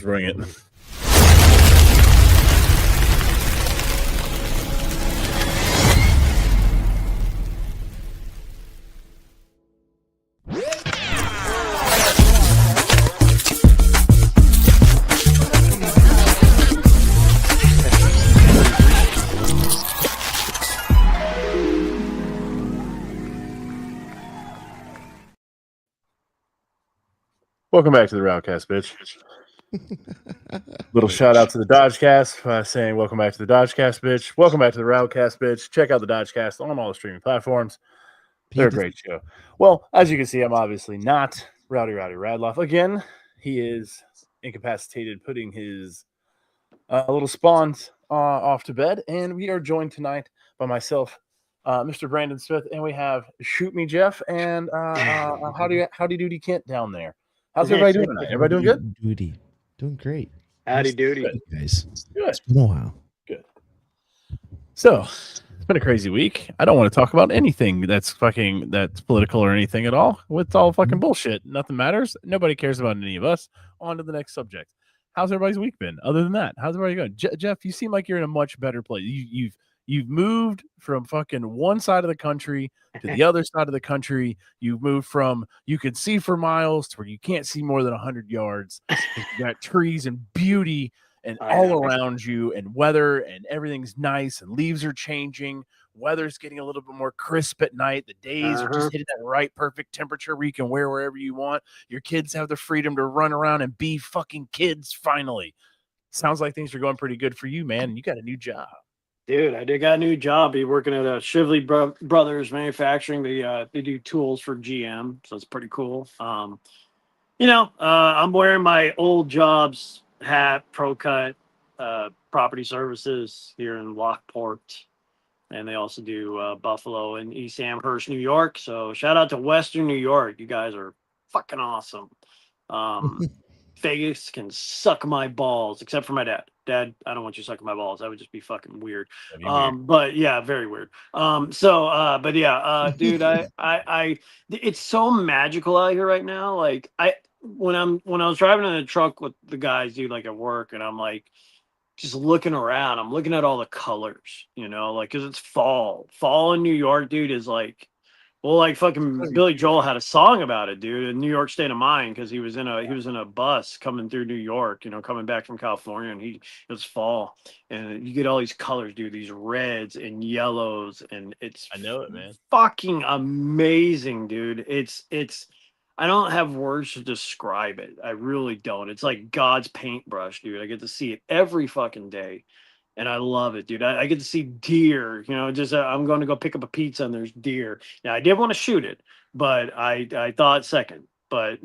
bring it. Welcome back to the RowdCast, bitch. Little shout out to the DodgeCast saying welcome back to the DodgeCast, bitch. Welcome back to the RowdCast, bitch. Check out the DodgeCast on all the streaming platforms. They're a great show. Well, as you can see, I'm obviously not Rowdy Rowdy Radloff. Again, he is incapacitated, putting his little spawns off to bed. And we are joined tonight by myself, Mr. Brandon Smith, and we have Shoot Me Jeff and Howdy Doody Kent down there. How's everybody doing tonight? Everybody doing good? Doody. Doing great. Howdy doody. Good, guys. Good. It's been a while. Good. So, it's been a crazy week. I don't want to talk about anything that's political or anything at all. It's all fucking bullshit. Nothing matters. Nobody cares about any of us. On to the next subject. How's everybody's week been? Other than that, how's everybody going? Jeff, you seem like you're in a much better place. You've moved from fucking one side of the country to the other side of the country. You've moved from you can see for miles to where you can't see more than 100 yards. You got trees and beauty and all around you, and weather, and everything's nice, and leaves are changing. Weather's getting a little bit more crisp at night. The days are just hitting that right perfect temperature where you can wear wherever you want. Your kids have the freedom to run around and be fucking kids finally. Sounds like things are going pretty good for you, man. You got a new job. Dude, I got a new job. Be working at Shively Brothers Manufacturing. They do tools for GM, so it's pretty cool. I'm wearing my old job's hat, Pro Cut, Property Services here in Lockport, and they also do Buffalo and East Amherst, New York. So shout out to Western New York. You guys are fucking awesome. Vegas can suck my balls, except for my dad. Dad, I don't want you sucking my balls. That would just be fucking weird. But yeah, very weird. Dude, I it's so magical out here right now. Like when I was driving in the truck with the guys, dude, like at work, and I'm like just looking around. I'm looking at all the colors, like because it's fall. Fall in New York, dude, is like. Well, like fucking Billy Joel had a song about it, dude, in New York State of Mind, because he was in a bus coming through New York, coming back from California, and it was fall, and you get all these colors, dude, these reds and yellows, and I know it, man. Fucking amazing, dude. It's I don't have words to describe it. I really don't. It's like God's paintbrush, dude. I get to see it every fucking day. And I love it, dude. I get to see deer, I'm going to go pick up a pizza and there's deer. Now, I did want to shoot it, but I thought second. But,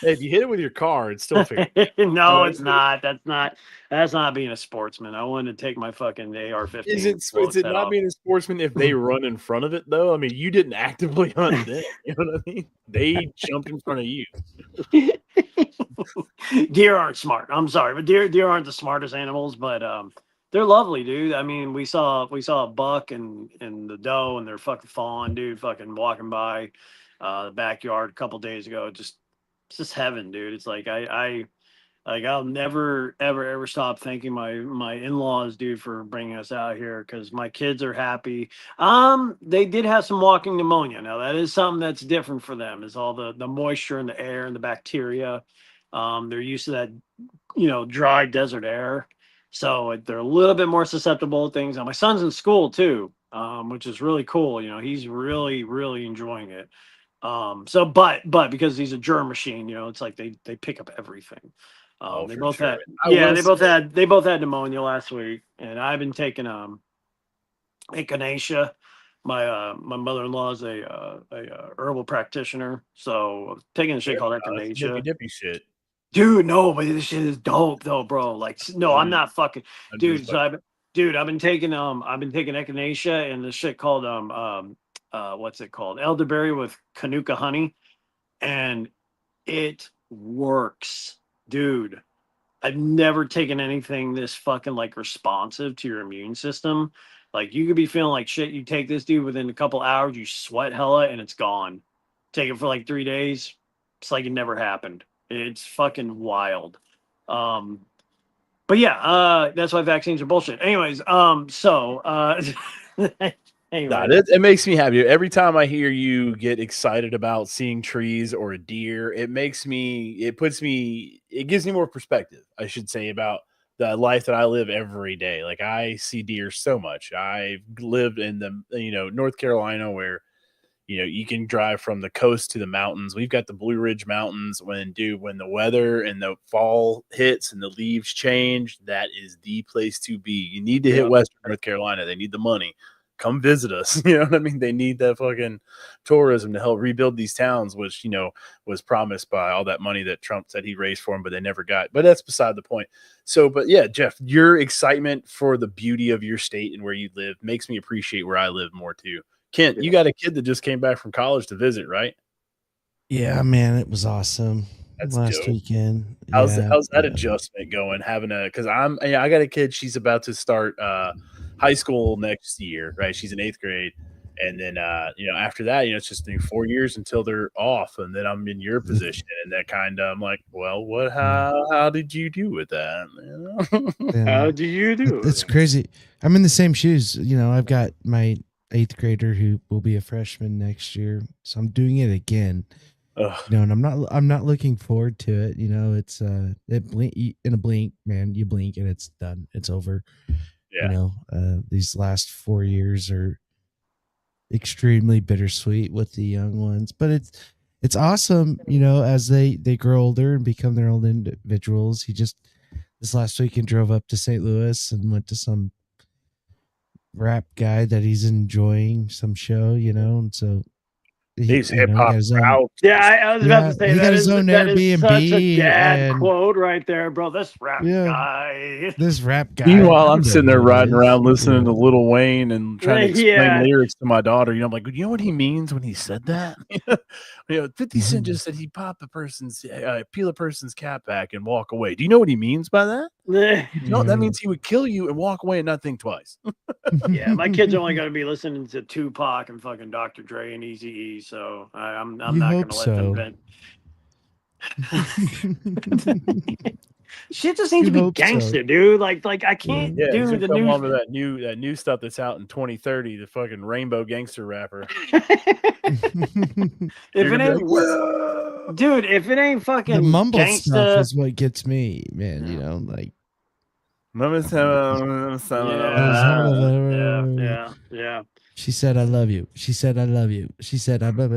Hey, if you hit it with your car, it's still fair. No, it's not. That's not being a sportsman. I wanted to take my fucking AR-15. Is it not being a sportsman if they run in front of it, though? I mean, you didn't actively hunt them. You know what I mean? They jumped in front of you. Deer aren't smart. I'm sorry, but deer aren't the smartest animals, but they're lovely, dude. I mean, we saw a buck and the doe and their fucking fawn, dude, fucking walking by the backyard a couple days ago. It's just heaven, dude. It's like I'll never ever stop thanking my in-laws, dude, for bringing us out here, because my kids are happy. They did have some walking pneumonia. Now that is something that's different for them, is all the moisture in the air and the bacteria. They're used to that, dry desert air, so they're a little bit more susceptible to things. Now my son's in school too, which is really cool. He's really really enjoying it. But because he's a germ machine, it's like they pick up everything. They both had pneumonia last week, and I've been taking echinacea. My mother-in-law is a herbal practitioner, so I'm taking a shit called echinacea. Dippy shit. Dude, no, but this shit is dope though, bro. Like, no, I'm not fucking, dude. So I've been taking echinacea and this shit called what's it called? Elderberry with Kanuka honey, and it works, dude. I've never taken anything this fucking like responsive to your immune system. Like, you could be feeling like shit. You take this, dude, within a couple hours, you sweat hella, and it's gone. Take it for like 3 days. It's like it never happened. It's fucking wild. But yeah, that's why vaccines are bullshit. Anyways, Nah, anyways, it makes me happy. Every time I hear you get excited about seeing trees or a deer, it gives me more perspective, I should say, about the life that I live every day. Like I see deer so much. I've lived in North Carolina where you can drive from the coast to the mountains. We've got the Blue Ridge Mountains. When the weather and the fall hits and the leaves change, that is the place to be. You need to hit Western North Carolina. They need the money. Come visit us. You know what I mean? They need that fucking tourism to help rebuild these towns, which, was promised by all that money that Trump said he raised for them, but they never got. But that's beside the point. So, but yeah, Jeff, your excitement for the beauty of your state and where you live makes me appreciate where I live more too. Kent, you got a kid that just came back from college to visit, right? Yeah, man, it was awesome. That's last dope. weekend. How's that adjustment going? Because I got a kid. She's about to start high school next year, right? She's in 8th grade, and then after that, it's just 4 years until they're off, and then I'm in your position, and that I'm like, well, how did you do with that? How do you do? It's crazy. I'm in the same shoes. I've got my 8th grader who will be a freshman next year, so I'm doing it again. And I'm not looking forward to it. It's in a blink, man. You blink and it's done. It's over. Yeah. These last 4 years are extremely bittersweet with the young ones, but it's awesome. As they grow older and become their own individuals. He just this last weekend drove up to St. Louis and went to some rap guy that he's enjoying, some show, and so he's hip hop. I was about to say that is Airbnb, such a dad quote right there, bro. This rap guy. Meanwhile, I'm sitting there riding around listening to Lil Wayne and trying to explain lyrics to my daughter. I'm like, you know what he means when he said that? 50 Cent just said he peel a person's cap back and walk away. Do you know what he means by that? No, that means he would kill you and walk away and not think twice. Yeah, my kid's only going to be listening to Tupac and fucking Dr. Dre and Eazy-E, so I'm not going to let them vent. Shit just seems to be gangster, dude. Like I can't do the new on to that new stuff that's out in 2030. The fucking rainbow gangster rapper. If it ain't fucking the mumble gangsta stuff is what gets me, man. Like. Yeah. She said, "I love you." She said, "I love you." She said, "I love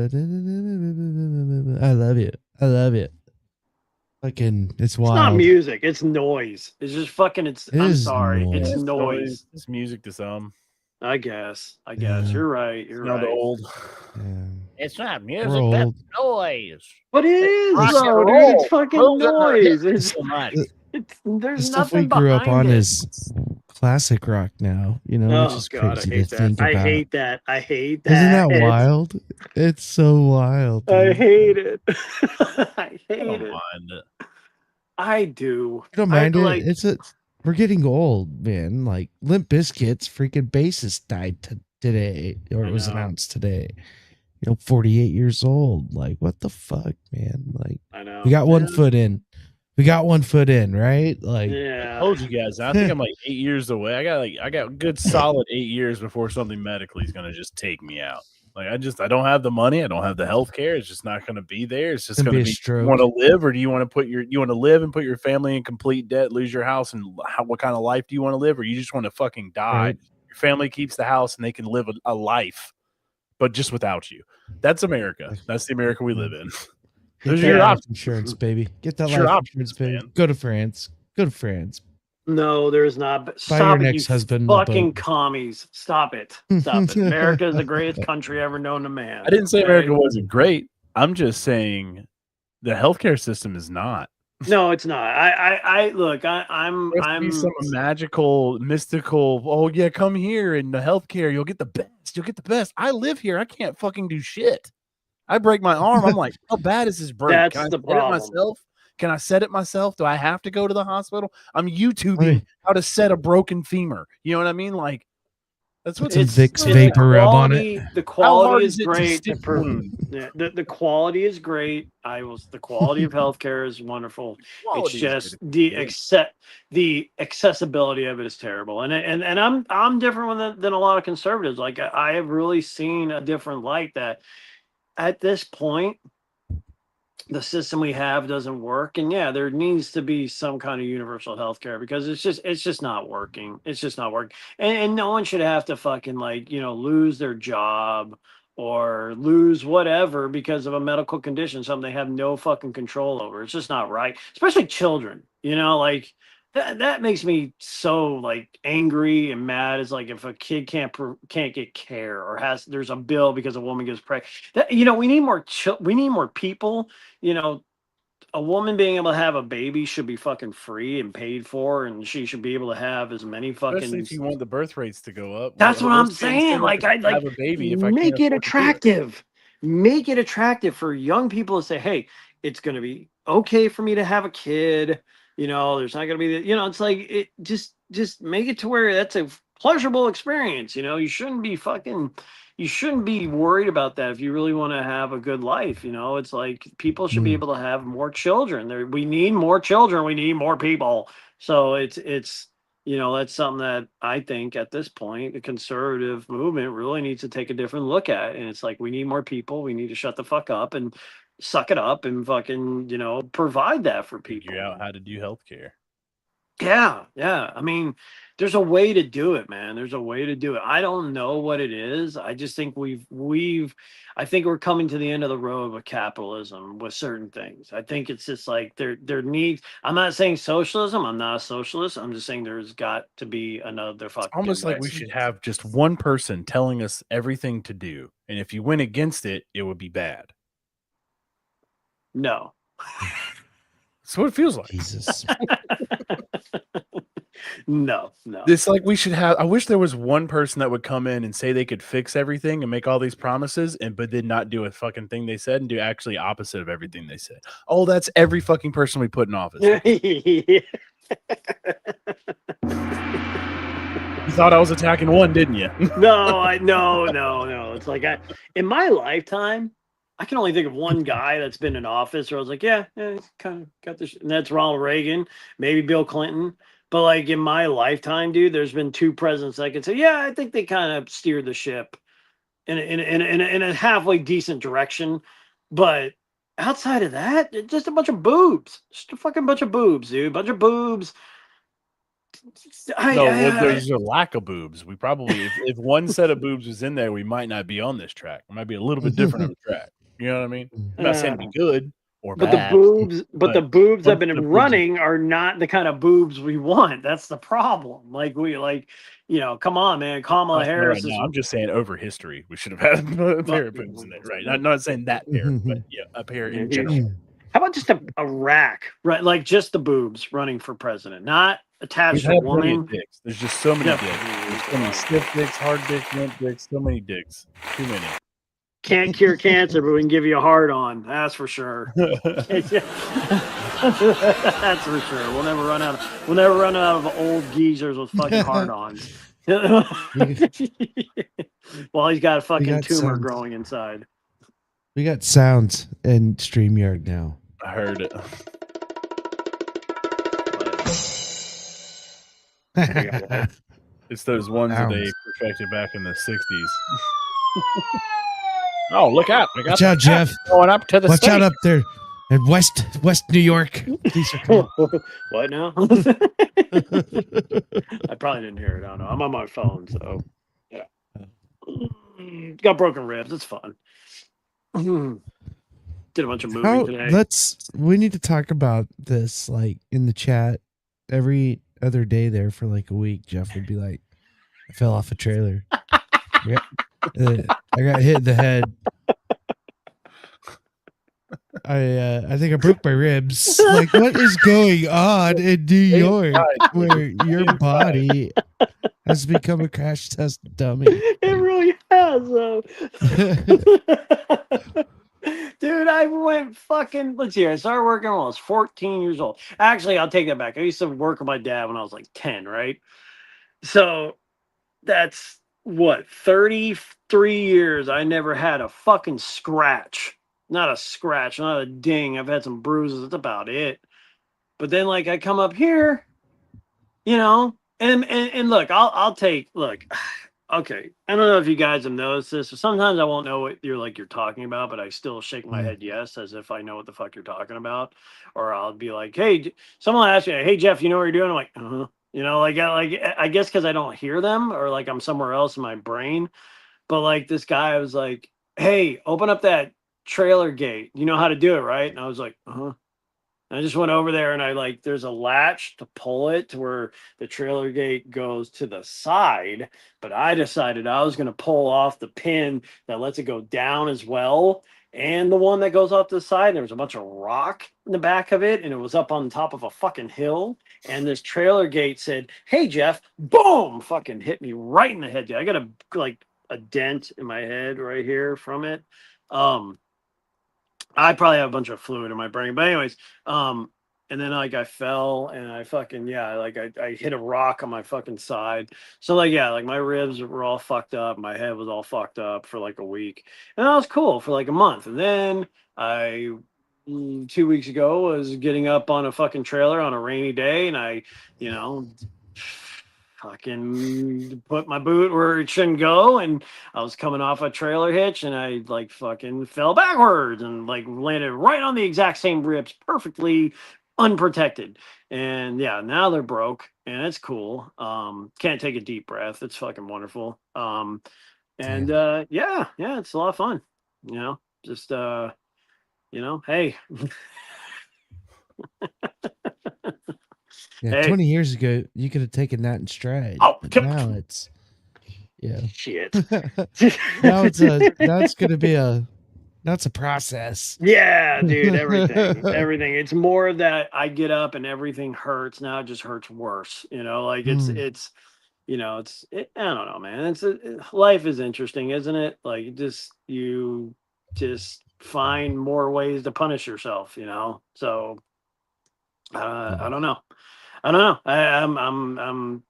you. I love you." Fucking, it's wild. It's not music. It's noise. It's just fucking. I'm sorry. Noise. It's noise. It's music to some. I guess. You're right. You're right. Old. Yeah. It's not music. That's noise. But it is, though, dude. It's fucking noise. There's stuff nothing we grew up on it. is classic rock now. Which is crazy to think about. I hate that. Isn't that wild? It's so wild. Dude. I hate it. I hate it. Mind it. I do. You don't mind it? We're getting old, man. Like Limp Bizkit's freaking bassist died today, or it was announced today. 48 years old. Like, what the fuck, man? Like, I know. We got one foot in. Right? Like, I told you guys. I think I'm like 8 years away. I got a good solid 8 years before something medically is gonna just take me out. Like I don't have the money. I don't have the health care. It's just not going to be there. It's just going to be. You want to live, or do you want to live and put your family in complete debt, lose your house, and what kind of life do you want to live, or you just want to fucking die? Right. Your family keeps the house and they can live a life, but just without you. That's America. That's the America we live in. Those are your life insurance, baby. Get that life insurance, baby. Man. Go to France. No, there's not. But stop it, you fucking commies. Stop it. America is the greatest country ever known to man. I didn't say America wasn't great. I'm just saying the healthcare system is not. No, it's not. I'm some magical, mystical. Oh yeah, come here in the healthcare. You'll get the best. I live here. I can't fucking do shit. I break my arm. I'm like, how bad is this break? That's the problem. Myself? Can I set it myself? Do I have to go to the hospital? I'm YouTubing how to set a broken femur. You know what I mean? Like, That's what Some Vicks it's vapor rub on it. The How hard quality is is it to great. stick wound? The quality is great. The quality of healthcare is wonderful. It's Quality is just good. the accessibility of it is terrible. And I'm different than a lot of conservatives. Like I have really seen a different light that at this point the system we have doesn't work, and yeah, there needs to be some kind of universal health care because it's just not working. It's just not working. And no one should have to fucking like lose their job or lose whatever because of a medical condition, something they have no fucking control over. It's just not right, especially children. Like that makes me so like angry and mad. Is like if a kid can't get care or there's a bill because a woman gets pregnant. That we need more we need more people. A woman being able to have a baby should be fucking free and paid for, and she should be able to have as many Especially fucking. if you want the birth rates to go up. That's what I'm Most kids saying. don't Like I like have a baby if I can't make it afford to do it. attractive. Make it attractive for young people to say, "Hey, it's going to be okay for me to have a kid." There's not going to be it's like it just make it to where that's a pleasurable experience. You shouldn't be worried about that if you really want to have a good life. It's like people should be able to have more children. We need more children. We need more people. So it's that's something that I think at this point the conservative movement really needs to take a different look at. And it's like we need more people. We need to shut the fuck up and suck it up and fucking provide that for people. Figure out how to do healthcare. Yeah. I mean, there's a way to do it, man. There's a way to do it. I don't know what it is. I just think I think we're coming to the end of the road with capitalism with certain things. I think it's just like there needs. I'm not saying socialism. I'm not a socialist. I'm just saying there's got to be another fucking. Almost like we should have just one person telling us everything to do, and if you went against it, it would be bad. No. That's what it feels like. Jesus. No. It's like we should have. I wish there was one person that would come in and say they could fix everything and make all these promises, but did not do a fucking thing they said and do actually opposite of everything they said. Oh, that's every fucking person we put in office. You thought I was attacking one, didn't you? No. It's like in my lifetime, I can only think of one guy that's been in office where I was like, yeah, he's kind of got this, and that's Ronald Reagan, maybe Bill Clinton. But like in my lifetime, dude, there's been two presidents I could say, yeah, I think they kind of steered the ship in a halfway decent direction. But outside of that, it's just a bunch of boobs, just a fucking bunch of boobs, dude, bunch of boobs. There's a lack of boobs. We probably, if one set of boobs was in there, we might not be on this track. It might be a little bit different of a track. You know what I mean? I'm not saying it'd be good or bad. The boobs that have been running are not the kind of boobs we want. That's the problem. Like come on, man. Kamala Harris is. I'm just saying over history, we should have had a pair of boobs in there, right? Not saying that pair, but a pair in general. How about just a rack, right? Like just the boobs running for president, not attached to a woman. Dicks. There's just so many dicks. There's so many stiff dicks, hard dicks, limp dicks, so many dicks. Too many. Can't cure cancer, but we can give you a hard on. That's for sure. That's for sure. We'll never run out of old geezers with fucking hard ons. Well, he's got a fucking tumor growing inside. We got sounds in StreamYard now. I heard it. It's those ones that they perfected back in the 60s. Oh, look out. Watch out, Jeff. Going up to the Watch out up there in West New York. What now? I probably didn't hear it. I don't know. I'm on my phone, so yeah. Got broken ribs. It's fun. Did a bunch of moving today. We need to talk about this like in the chat every other day there for like a week. Jeff would be like, I fell off a trailer. I got hit in the head. I think I broke my ribs. Like, what is going on in New York where your body has become a crash test dummy? It really has, though. Dude, I went fucking, let's see, I started working when I was 14 years old. Actually, I'll take that back. I used to work with my dad when I was like 10, right? So that's what, 33 years, I never had a fucking scratch. Not a scratch, not a ding. I've had some bruises. That's about it. But then, like, I come up here, you know, and look, I'll take, look, okay. I don't know if you guys have noticed this. Sometimes I won't know what you're talking about, but I still shake my head yes, as if I know what the fuck you're talking about. Or I'll be like, hey, someone ask me, hey Jeff, you know what you're doing? I'm like, you know, like I guess because I don't hear them, or like I'm somewhere else in my brain. But like this guy was like, hey, open up that trailer gate. You know how to do it, right? And I was like, I just went over there and I like, there's a latch to pull it to where the trailer gate goes to the side. But I decided I was going to pull off the pin that lets it go down as well. And the one that goes off to the side, there was a bunch of rock in the back of it. And it was up on top of a fucking hill. And this trailer gate said, hey, Jeff, boom, fucking hit me right in the head. Dude. I got a dent in my head right here from it. I probably have a bunch of fluid in my brain, but anyways, and then like I fell and I fucking I hit a rock on my fucking side. So like like my ribs were all fucked up, my head was all fucked up for like a week, and that was cool for like a month. And then I 2 weeks ago was getting up on a fucking trailer on a rainy day, and I, you know, fucking put my boot where it shouldn't go, and I was coming off a trailer hitch and I like fucking fell backwards and like landed right on the exact same ribs, perfectly unprotected. And yeah, now they're broke and it's cool. Can't take a deep breath. It's fucking wonderful. And yeah, it's a lot of fun, you know, just you know, hey. Yeah, Hey. 20 years ago, you could have taken that in stride. Oh, but now it's shit. now it's gonna be that's a process. Yeah, dude, everything. It's more that I get up and everything hurts. Now it just hurts worse. You know, like it's, you know, I don't know, man. Life is interesting, isn't it? Like you just find more ways to punish yourself, you know? So, I don't know. I don't know.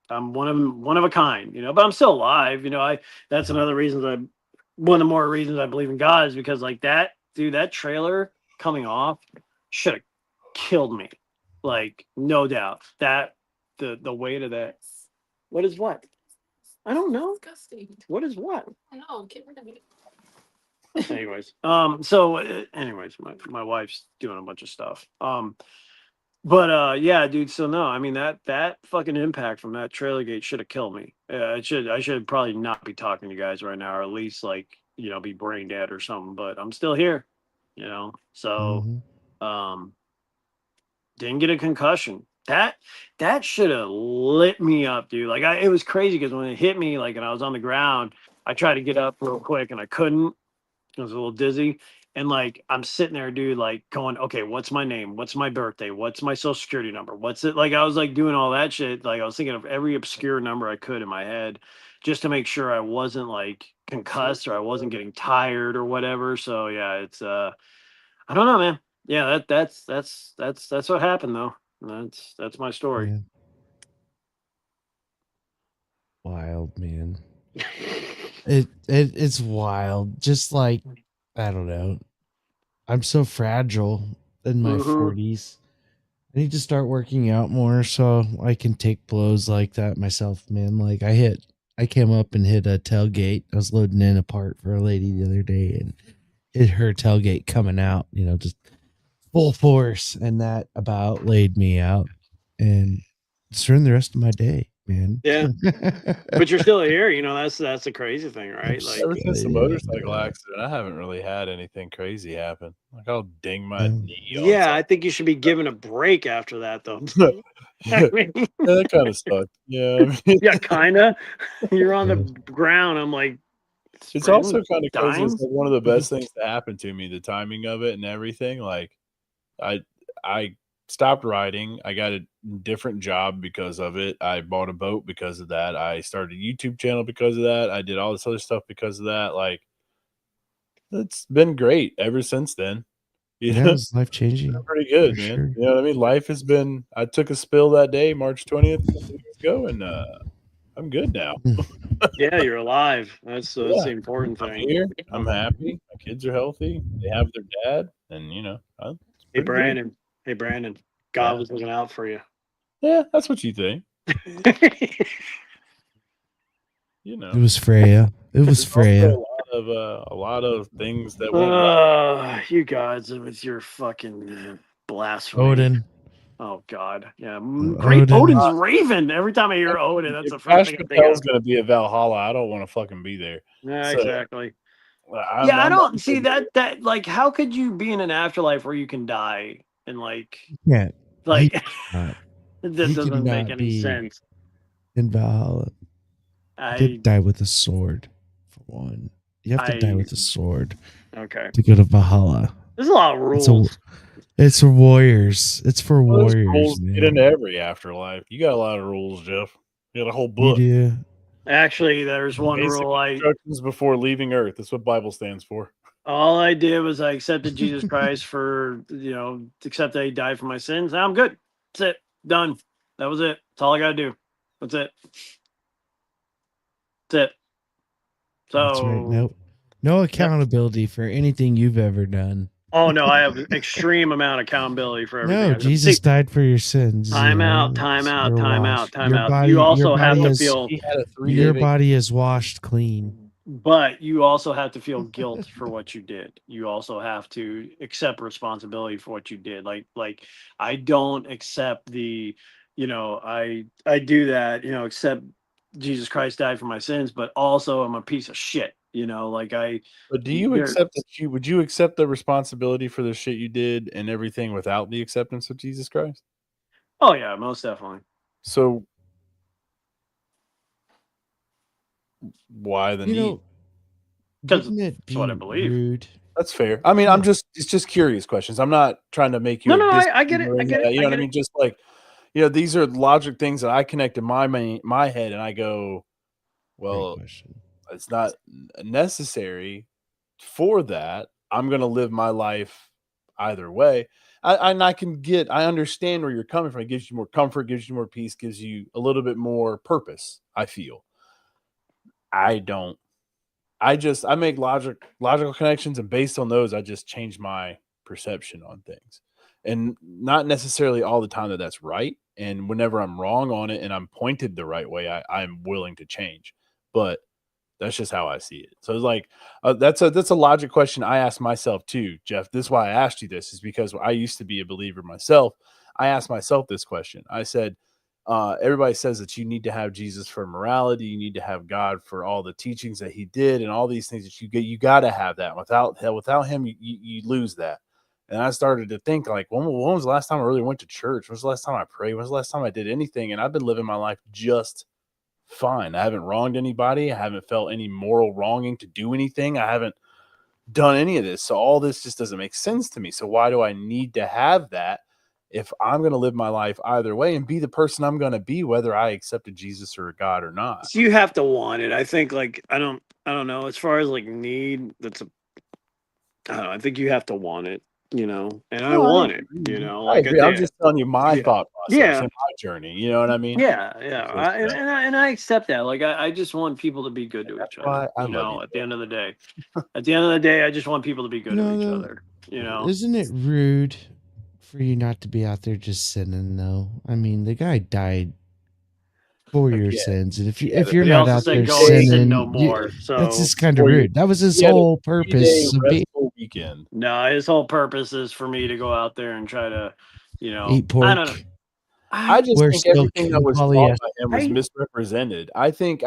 I'm one of a kind, you know, but I'm still alive. You know, that's another reason one of the more reasons I believe in God is because like that, dude, that trailer coming off should have killed me. Like, no doubt. That the weight of that. What is what? I don't know. Disgusting. What is what? I know. Get rid of it. Anyways, anyways, my wife's doing a bunch of stuff. But yeah, dude. So no, I mean that fucking impact from that trailer gate should have killed me. I should probably not be talking to you guys right now, or at least like, you know, be brain dead or something. But I'm still here, you know. So didn't get a concussion. That should have lit me up, dude. Like it was crazy because when it hit me, like, and I was on the ground, I tried to get up real quick and I couldn't. I was a little dizzy. And like I'm sitting there, dude, like going, okay, what's my name? What's my birthday? What's my social security number? What's it? Like I was like doing all that shit. Like I was thinking of every obscure number I could in my head just to make sure I wasn't like concussed or I wasn't getting tired or whatever. So yeah, it's I don't know, man. Yeah, that's what happened though. That's my story. Yeah. Wild, man. It's wild. Just like, I don't know. I'm so fragile in my 40s. I need to start working out more so I can take blows like that myself, man. Like I came up and hit a tailgate. I was loading in a part for a lady the other day and hit her tailgate coming out, you know, just full force. And that about laid me out and it's ruined the rest of my day, man. Yeah. But you're still here, you know, that's the crazy thing, right? Like ever since the motorcycle accident, I haven't really had anything crazy happen. Like I'll ding my knee. Yeah, I think you should be given a break after that though. I mean, that kind of sucked. Yeah. Yeah, kinda. You're on the ground. I'm like, it's also kind of crazy. It's like one of the best things to happen to me, the timing of it and everything. Like I stopped riding. I got a different job because of it. I bought a boat because of that. I started a YouTube channel because of that. I did all this other stuff because of that. Like, it's been great ever since then. Yeah, it's life changing. Pretty good, man. Sure. You know what I mean? Life has been. I took a spill that day, March 20th, 2 weeks ago, and I'm good now. Yeah, you're alive. That's Yeah. the important I'm thing. here. I'm happy. My kids are healthy. They have their dad, and it's Hey, pretty good. Brandon. Hey, Brandon. God Yeah. was looking out for you. Yeah, that's what you think. It was Freya. It was There's Freya. also a lot of things that went right. You guys with your fucking blasphemy. Odin. Oh God, yeah. Odin. Great Odin's Raven. Every time I hear Odin, that's the If first Ash thing I think Patel's of. going to be at Valhalla, I don't want to fucking be there. Yeah, So, exactly. I'm I don't see good. that like how could you be in an afterlife where you can die and like Yeah. like That doesn't make any sense. In Valhalla. You could die with a sword, for one. You have to die with a sword. Okay. To go to Valhalla. There's a lot of rules. It's for warriors. It's for warriors. Rules Man. get into every afterlife. You got a lot of rules, Jeff. You got a whole book. You do. Actually, there's one Basic rule instructions before leaving Earth. That's what Bible stands for. All I did was I accepted Jesus Christ for, accept that he died for my sins. Now I'm good. That's it. Done. That was it. That's all I got to do. That's it. That's it. So, that's right. No accountability for anything you've ever done. Oh, no, I have extreme amount of accountability for everything. No, Jesus died for your sins. Time out. You also have to feel. Your body is washed clean. But you also have to feel guilt for what you did. You also have to accept responsibility for what you did. Like I don't accept the, I do that, accept Jesus Christ died for my sins, but also I'm a piece of shit. But do you accept that would you accept the responsibility for the shit you did and everything without the acceptance of Jesus Christ? Oh yeah, most definitely. So why the need? Because that's what I believe. Rude? That's fair. I mean, it's just curious questions. I'm not trying to make you. I get it. I get it. You know what I mean? Just like, these are logic things that I connect in my head, and I go, well, it's not necessary for that. I'm going to live my life either way. I understand where you're coming from. It gives you more comfort, gives you more peace, gives you a little bit more purpose, I feel. I make logical connections, and based on those, I just change my perception on things. And not necessarily all the time that's right. And whenever I'm wrong on it and I'm pointed the right way, I'm willing to change. But that's just how I see it. So it's like, that's a logic question I ask myself too, Jeff. This is why I asked you this, is because I used to be a believer myself. I asked myself this question. I said, everybody says that you need to have Jesus for morality. You need to have God for all the teachings that he did and all these things that you get. You got to have that. Without him, you lose that. And I started to think, like, when was the last time I really went to church? When was the last time I prayed? When was the last time I did anything? And I've been living my life just fine. I haven't wronged anybody. I haven't felt any moral wronging to do anything. I haven't done any of this. So all this just doesn't make sense to me. So why do I need to have that if I'm going to live my life either way and be the person I'm going to be, whether I accepted Jesus or God or not? So you have to want it. I think, I don't know. As far as need, I think you have to want it. And I want it. I agree. I'm just telling you my thought process and my journey. You know what I mean? Yeah. And I accept that. I just want people to be good to each other. At the end of the day, I just want people to be good to each other. Isn't it rude for you not to be out there just sinning, though? I mean, the guy died for your sins, and if you're not out there sinning, no more. That's just kind of rude. That was his whole purpose. Weekend. No, his whole purpose is for me to go out there and try to, eat pork. I don't know. I just think everything that was taught by him was misrepresented. I think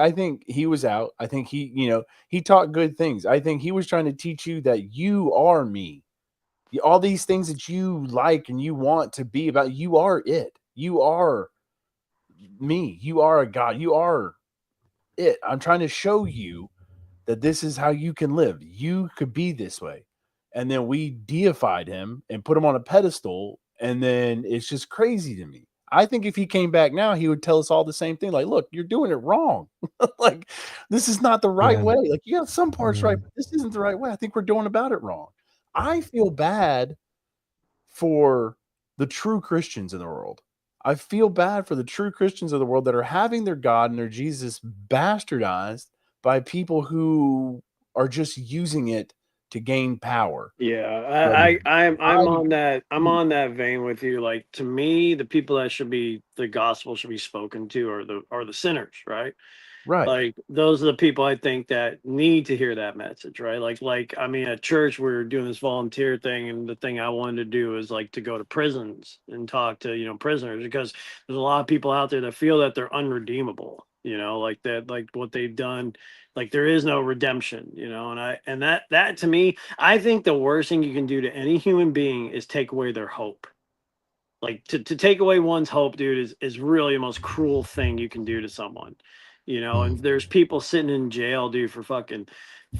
he was out. I think he taught good things. I think he was trying to teach you that you are me. All these things that you like and you want to be about, you are it. You are me. You are a God. You are it. I'm trying to show you that this is how you can live. You could be this way. And then we deified him and put him on a pedestal. And then it's just crazy to me. I think if he came back now, he would tell us all the same thing. Like, look, you're doing it wrong. Like, this is not the right way. Like, you have some parts right, but this isn't the right way. I think we're doing about it wrong. I feel bad for the true Christians in the world. I feel bad for the true Christians of the world that are having their God and their Jesus bastardized by people who are just using it to gain power. Yeah, Rather I'm than on that. I'm on that vein with you. Like, to me, the people that should be the gospel should be spoken to are the sinners, right? right. Like, those are the people I think that need to hear that message, right? Like I mean, at church we were doing this volunteer thing, and the thing I wanted to do is like to go to prisons and talk to prisoners, because there's a lot of people out there that feel that they're unredeemable, like that, like what they've done, like there is no redemption, and that to me, I think the worst thing you can do to any human being is take away their hope. Like, to take away one's hope, dude, is really the most cruel thing you can do to someone. And there's people sitting in jail, dude, for fucking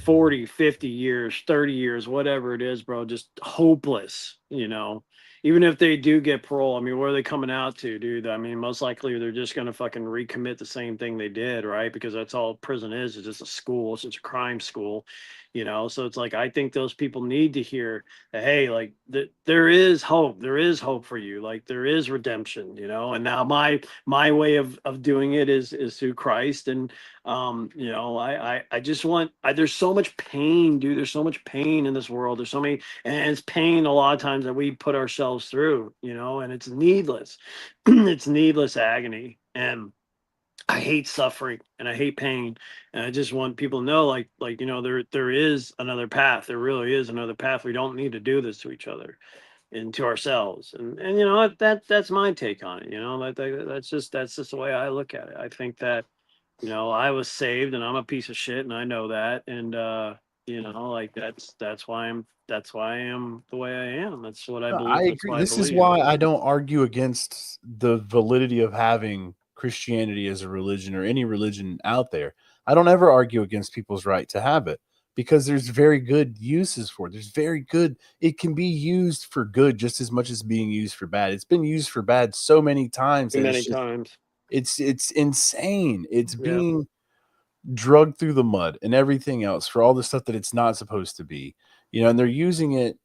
40, 50 years, 30 years, whatever it is, bro, just hopeless. Even if they do get parole, I mean, what are they coming out to, dude? I mean, most likely they're just going to fucking recommit the same thing they did, right? Because that's all prison is. It's just a school. It's just a crime school. So it's like, I think those people need to hear that, hey, like, there is hope. There is hope for you. Like, there is redemption. And now my way of doing it is through Christ. And I just want, there's so much pain, dude. There's so much pain in this world. There's so many, and it's pain a lot of times that we put ourselves through, and it's needless. It's needless agony. And I hate suffering and I hate pain, and I just want people to know, like there is another path. There really is another path. We don't need to do this to each other and to ourselves. And that's my take on it. That's just the way I look at it. I think that I was saved, and I'm a piece of shit, and I know that. And like, that's why I am the way I am. That's what I I believe. That's agree. why I This is believe. why I don't argue against the validity of having Christianity as a religion or any religion out there. I don't ever argue against people's right to have it, because there's very good uses for it. There's very good. It can be used for good just as much as being used for bad. It's been used for bad so many times Too that many times. it's insane. It's Yeah. being drugged through the mud and everything else for all the stuff that it's not supposed to be. And they're using it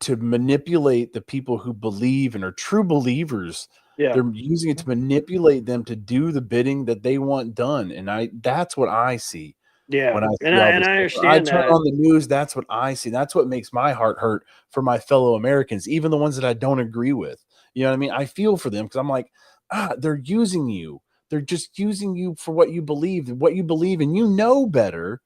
to manipulate the people who believe and are true believers. Yeah. They're using it to manipulate them to do the bidding that they want done. And that's what I see Yeah. when I And see all I this stuff. When I understand turn that. on the news, that's what I see. That's what makes my heart hurt for my fellow Americans, even the ones that I don't agree with. You know what I mean? I feel for them, because I'm like, they're using you. They're just using you for what you believe, and you know better,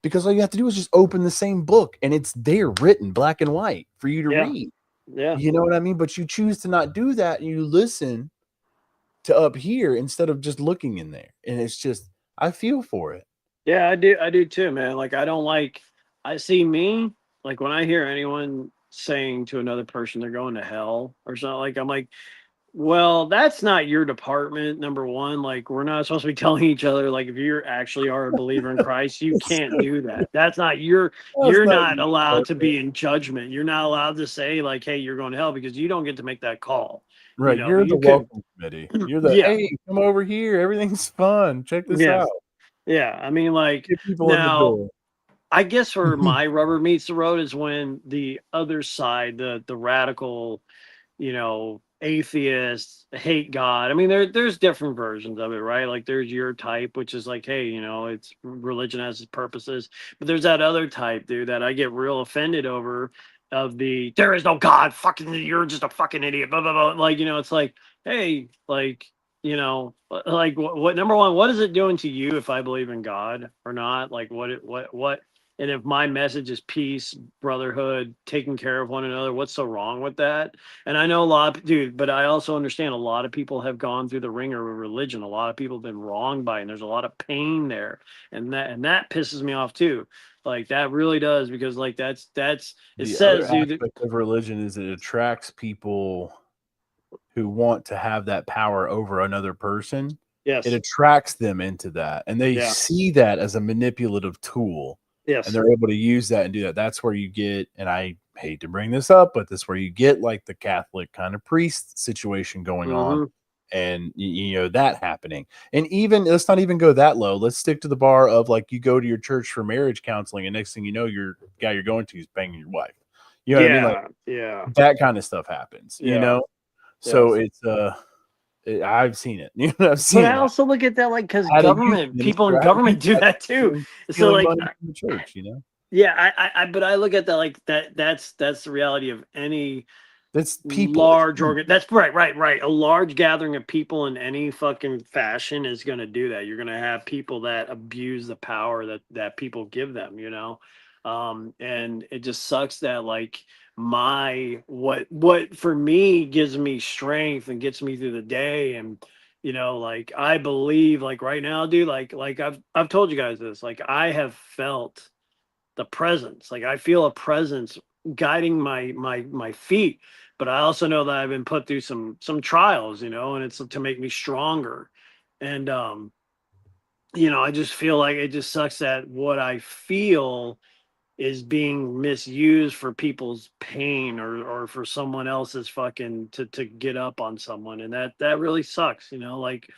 because all you have to do is just open the same book and it's there written black and white for you to Yeah. read. Yeah. You know what I mean? But you choose to not do that, and you listen to up here instead of just looking in there. And it's just, I feel for it. Yeah, I do too, man. Like, I see me, like, when I hear anyone saying to another person they're going to hell or something, like, I'm like, well, that's not your department. Number one, like, we're not supposed to be telling each other, like, if you actually are a believer in Christ, you can't do that. That's not That's you're not not your allowed to department. be in judgment. You're not allowed to say, like, hey, you're going to hell, because you don't get to make that call. Right. You're the You could, welcome committee. You're the, yeah, hey, come over here. Everything's fun. Check this yeah, out. yeah. I mean, like, Get people in the now, door. I guess where my rubber meets the road is when the other side, the radical, atheists hate God. I mean, there's different versions of it, right? Like, there's your type, which is like, hey, it's religion has its purposes. But there's that other type, dude, that I get real offended over, of the there is no God, fucking, you're just a fucking idiot, blah blah blah. Like, it's like, hey, like, like, what number one, what is it doing to you if I believe in God or not? Like, what and if my message is peace, brotherhood, taking care of one another, what's so wrong with that? And I know a lot, dude, but I also understand a lot of people have gone through the ringer of religion. A lot of people have been wronged by it, and there's a lot of pain there. And that pisses me off too. Like, that really does, because, like, that's it The other says, dude, aspect of religion is it attracts people who want to have that power over another person. It yes. attracts them into that, and they Yeah. see that as a manipulative tool, Yes. and they're able to use that and do that. That's where you get, and I hate to bring this up, but this is where you get like the Catholic kind of priest situation going on, Mhm. and that happening. And even, let's not even go that low. Let's stick to the bar of, like, you go to your church for marriage counseling, and next thing you know, your guy you're going to is banging your wife. You know what I mean? Like, Yeah. Yeah. that kind of stuff happens. Yeah. So Yes. I've seen it. You know, I've But seen I it. also look at that like because How to use government, minister, people in how to government use do that that too. to So stealing like, money from the church, you know? yeah, but I look at that like that's the reality of any That's people. large organ. That's right. A large gathering of people in any fucking fashion is going to do that. You're going to have people that abuse the power that people give them, you know. And it just sucks that like my what for me gives me strength and gets me through the day. And you know, like I believe like right now, dude, like I've told you guys this, like I have felt the presence. Like I feel a presence guiding my feet, but I also know that I've been put through some trials, you know, and it's to make me stronger. And you know, I just feel like it just sucks that what I feel is being misused for people's pain or for someone else's fucking to get up on someone. And that really sucks, you know, like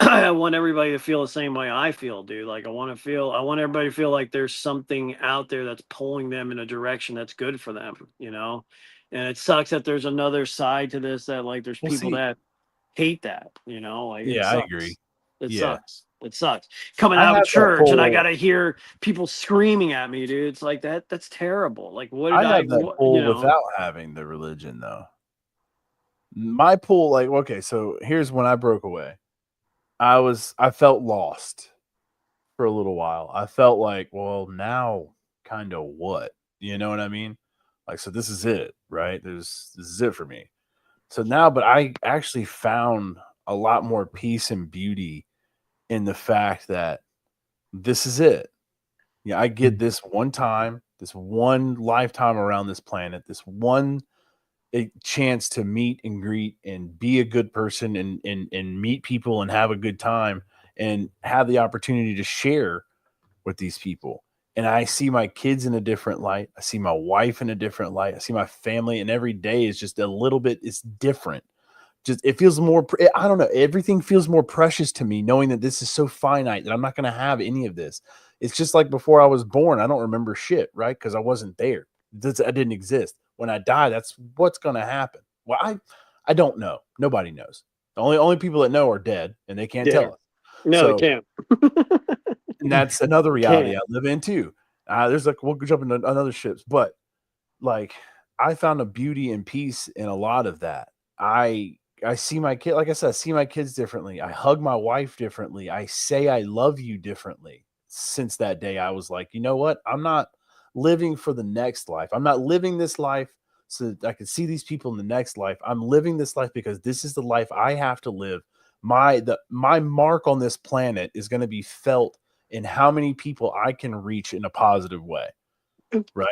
I want everybody to feel the same way I feel, dude. Like I want everybody to feel like there's something out there that's pulling them in a direction that's good for them, you know? And it sucks that there's another side to this that like there's Well, people see, that hate that, you know? Like it yeah, I sucks. agree. It Yeah. sucks. It sucks. Coming I out have of that church and I pull. gotta hear people screaming at me, dude. It's like that's terrible. Like what did I have that what, you pull know? without having the religion, though. My pull, like, okay, so here's when I broke away. I felt lost for a little while. I felt like, well, now kind of what? You know what I mean? Like, so this is it, right? This is it for me. So now, but I actually found a lot more peace and beauty in the fact that this is it. Yeah, I get this one time, this one lifetime around this planet, this one a chance to meet and greet and be a good person and meet people and have a good time and have the opportunity to share with these people. And I see my kids in a different light. I see my wife in a different light. I see my family, and every day is just a little bit, it's different. Just it feels more, I don't know, everything feels more precious to me knowing that this is so finite that I'm not going to have any of this. It's just like before I was born, I don't remember shit, right? Because I wasn't there. I didn't exist. When I die, that's what's going to happen. Well, I don't know. Nobody knows. The only people that know are dead, and they can't tell us. No, they So, can't. and that's another reality Can't. I live in too. There's like we'll jump into another ships, but like I found a beauty and peace in a lot of that. I see my kid, like I said, I see my kids differently. I hug my wife differently. I say I love you differently. Since that day, I was like, you know what? I'm not living for the next life. I'm not living this life so that I can see these people in the next life. I'm living this life because this is the life I have to live. My mark on this planet is going to be felt in how many people I can reach in a positive way. Right?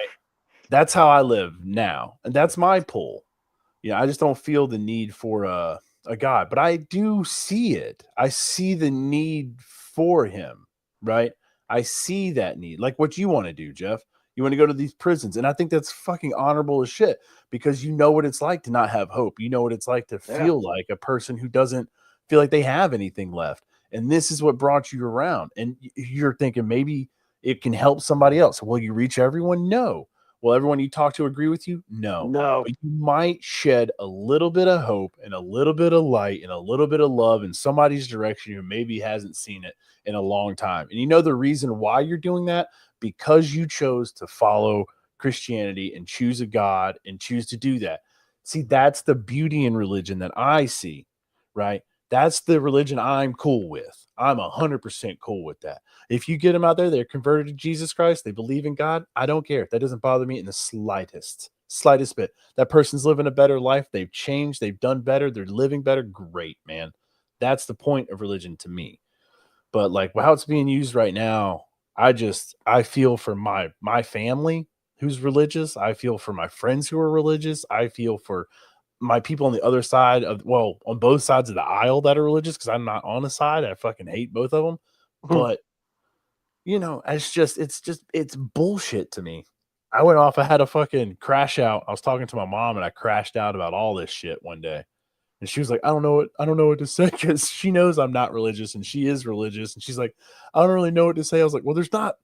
That's how I live now. And that's my pull. I just don't feel the need for a God, but I do see it. I see the need for him, right? I see that need, like what you want to do, Jeff. You want to go to these prisons, and I think that's fucking honorable as shit because you know what it's like to not have hope. You know what it's like to feel like a person who doesn't feel like they have anything left, and this is what brought you around. And you're thinking maybe it can help somebody else. Will you reach everyone? No. Will everyone you talk to agree with you? No. No. But you might shed a little bit of hope and a little bit of light and a little bit of love in somebody's direction who maybe hasn't seen it in a long time. And you know the reason why you're doing that? Because you chose to follow Christianity and choose a God and choose to do that. See, that's the beauty in religion that I see, right? That's the religion I'm cool with. I'm 100% cool with that. If you get them out there, they're converted to Jesus Christ, they believe in God, I don't care. That doesn't bother me in the slightest bit. That person's living a better life. They've changed. They've done better. They're living better. Great, man. That's the point of religion to me. But like how it's being used right now, I feel for my family who's religious. I feel for my friends who are religious. I feel for my people on the other side of, well, on both sides of the aisle that are religious, because I'm not on a side. I fucking hate both of them. But it's bullshit to me. I went off. I had a fucking crash out. I was talking to my mom and I crashed out about all this shit one day. And she was like, I don't know what to say, because she knows I'm not religious and she is religious. And she's like, I don't really know what to say. I was like, well, there's not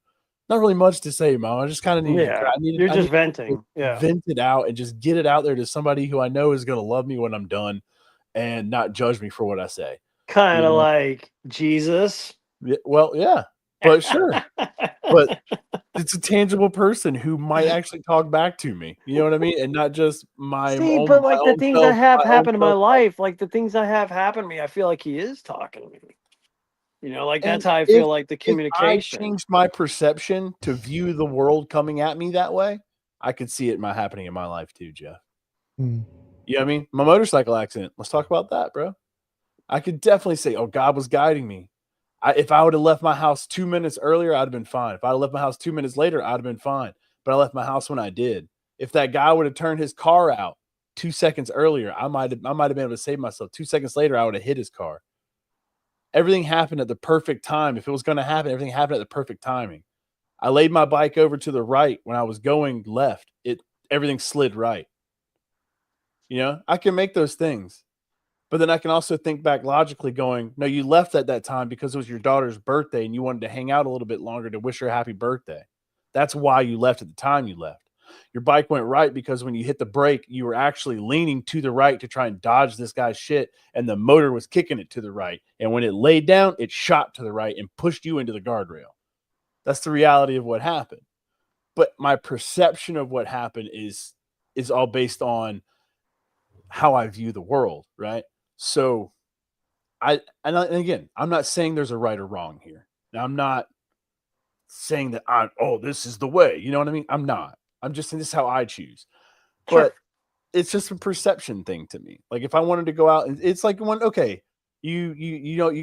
really much to say, Mom. I just kind of need to cry. You're just venting. Yeah. Vent it out and just get it out there to somebody who I know is going to love me when I'm done. and not judge me for what I say. Kind of like Jesus. Yeah, well, yeah, but sure. But it's a tangible person who might actually talk back to me. You know what I mean? And not just my own. But like my the own things self, that have my own happened in my self. life, like the things that have happened to me, I feel like he is talking to me. You know, like that's And how I feel if- like the If I communication. changed my perception to view the world coming at me that way, I could see it happening in my life too, Jeff. Hmm. You know what I mean? My motorcycle accident. Let's talk about that, bro. I could definitely say, oh, God was guiding me. If I would have left my house 2 minutes earlier, I'd have been fine. If I left my house 2 minutes later, I'd have been fine. But I left my house when I did. If that guy would have turned his car out 2 seconds earlier, I might have been able to save myself. 2 seconds later, I would have hit his car. Everything happened at the perfect time. If it was going to happen, everything happened at the perfect timing. I laid my bike over to the right when I was going left. Everything slid right. You know, I can make those things. But then I can also think back logically going, no, you left at that time because it was your daughter's birthday and you wanted to hang out a little bit longer to wish her a happy birthday. That's why you left at the time you left. Your bike went right because when you hit the brake, you were actually leaning to the right to try and dodge this guy's shit, and the motor was kicking it to the right. And when it laid down, it shot to the right and pushed you into the guardrail. That's the reality of what happened. But my perception of what happened is all based on how I view the world, right? So and again, I'm not saying there's a right or wrong here. Now, I'm not saying that this is the way. You know what I mean? I'm not. I'm just saying this is how I choose. Sure. But it's just a perception thing to me. Like if I wanted to go out, and it's like you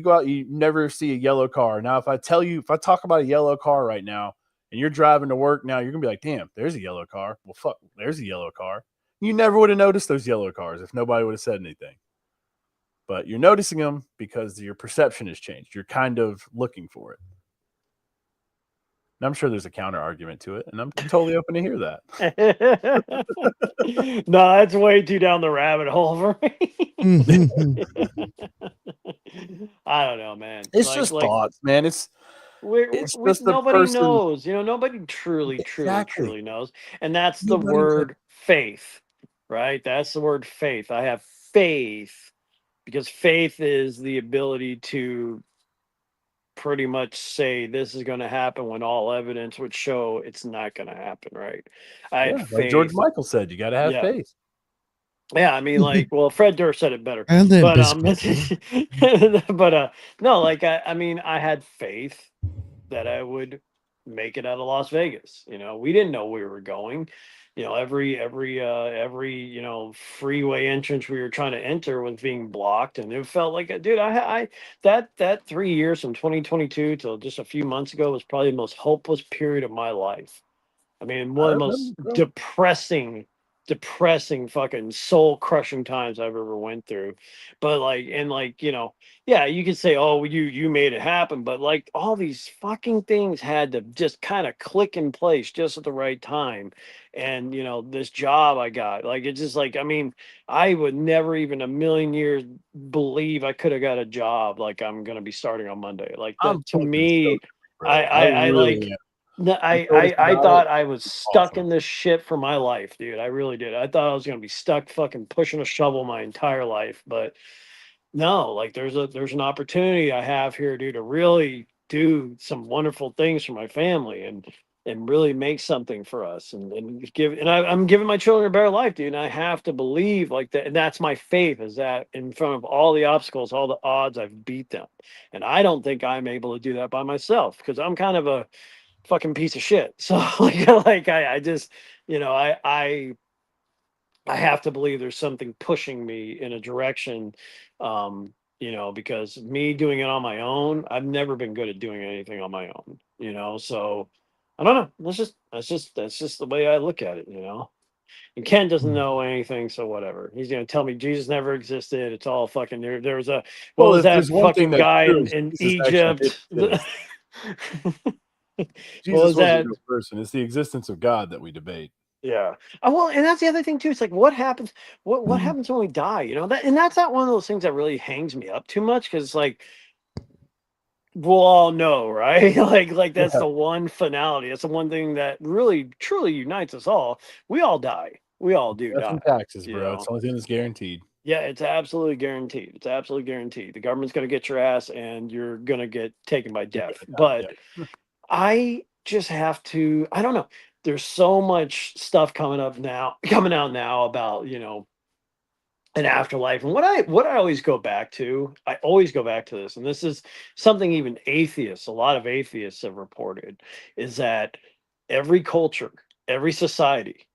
go out, you never see a yellow car. Now, if I talk about a yellow car right now, and you're driving to work now, you're gonna be like, damn, there's a yellow car. Well, fuck, there's a yellow car. You never would have noticed those yellow cars if nobody would have said anything. But you're noticing them because your perception has changed. You're kind of looking for it. And I'm sure there's a counter argument to it, and I'm totally open to hear that. No, that's way too down the rabbit hole for me. I don't know, man. It's just thoughts, man. It's just nobody knows. You know, nobody truly knows. And that's the word faith, right? That's the word faith. I have faith because faith is the ability to pretty much say this is going to happen when all evidence would show it's not going to happen, right? I had faith. Like George Michael said, you got to have faith. Yeah, I mean, like, well, Fred Durst said it better. And then no, like, I mean, I had faith that I would make it out of Las Vegas. You know, we didn't know where we were going. You know, every freeway entrance we were trying to enter was being blocked, and it felt like, dude, that 3 years from 2022 till just a few months ago was probably the most hopeless period of my life. I mean, one of the most depressing fucking soul crushing times I've ever went through. But yeah, you could say, oh, you made it happen, but like all these fucking things had to just kind of click in place just at the right time. And this job I got, like, it's just like, I mean, I would never even a million years believe I could have got a job like I'm gonna be starting on Monday. Like that, to me, I like. No, I thought I was stuck in this shit for my life, dude. I really did. I thought I was gonna be stuck fucking pushing a shovel my entire life. But no, like there's an opportunity I have here, dude, to really do some wonderful things for my family and really make something for us and I'm giving my children a better life, dude. And I have to believe like that, and that's my faith, is that in front of all the obstacles, all the odds, I've beat them. And I don't think I'm able to do that by myself because I'm kind of a fucking piece of shit. So I just, I have to believe there's something pushing me in a direction, because me doing it on my own, I've never been good at doing anything on my own, so I don't know. That's just the way I look at it, And Ken doesn't know anything, so whatever. He's gonna tell me Jesus never existed. It's all fucking there. There was a was that fucking guy in Egypt? Jesus wasn't a real person. It's the existence of God that we debate. Yeah. Oh, well, and that's the other thing too. It's like, what happens? What happens when we die? That's not one of those things that really hangs me up too much because it's like we'll all know, right? like that's the one finality. That's the one thing that really truly unites us all. We all die. We all do die. Taxes, bro. It's the only thing that's guaranteed. Yeah, it's absolutely guaranteed. It's absolutely guaranteed. The government's going to get your ass, and you're going to get taken by death. But I just have to. I don't know. There's so much stuff coming out now about an afterlife. And what I always go back to, I always go back to this, and this is something even atheists, a lot of atheists have reported, is that every culture, every society,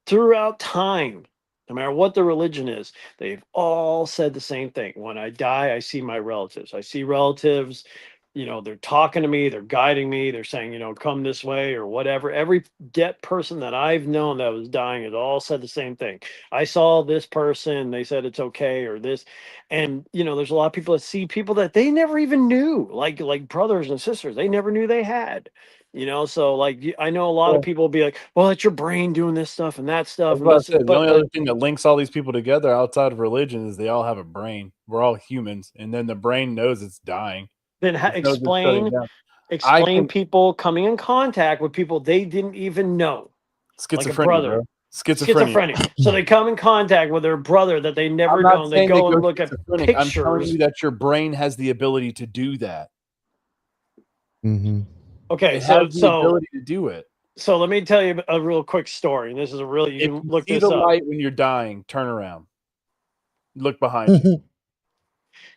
throughout time, no matter what the religion is, they've all said the same thing. When I die, I see my relatives. I see relatives, they're talking to me, they're guiding me, they're saying, come this way or whatever. Every dead person that I've known that was dying has all said the same thing. I saw this person, they said it's okay, or this. And there's a lot of people that see people that they never even knew, like brothers and sisters, they never knew they had. So like I know a lot of people will be like, well, it's your brain doing this stuff and that stuff. And this, the only other thing that links all these people together outside of religion is they all have a brain. We're all humans, and then the brain knows it's dying. Then explain people coming in contact with people they didn't even know. Schizophrenia, like a brother. Bro. Schizophrenia. So they come in contact with their brother that they never known. They go and look at pictures. I'm telling you that your brain has the ability to do that. Mm-hmm. Okay, it has the ability to do it. So let me tell you a real quick story, and this is a really if you look see this the up. Light when you're dying, turn around, look behind you.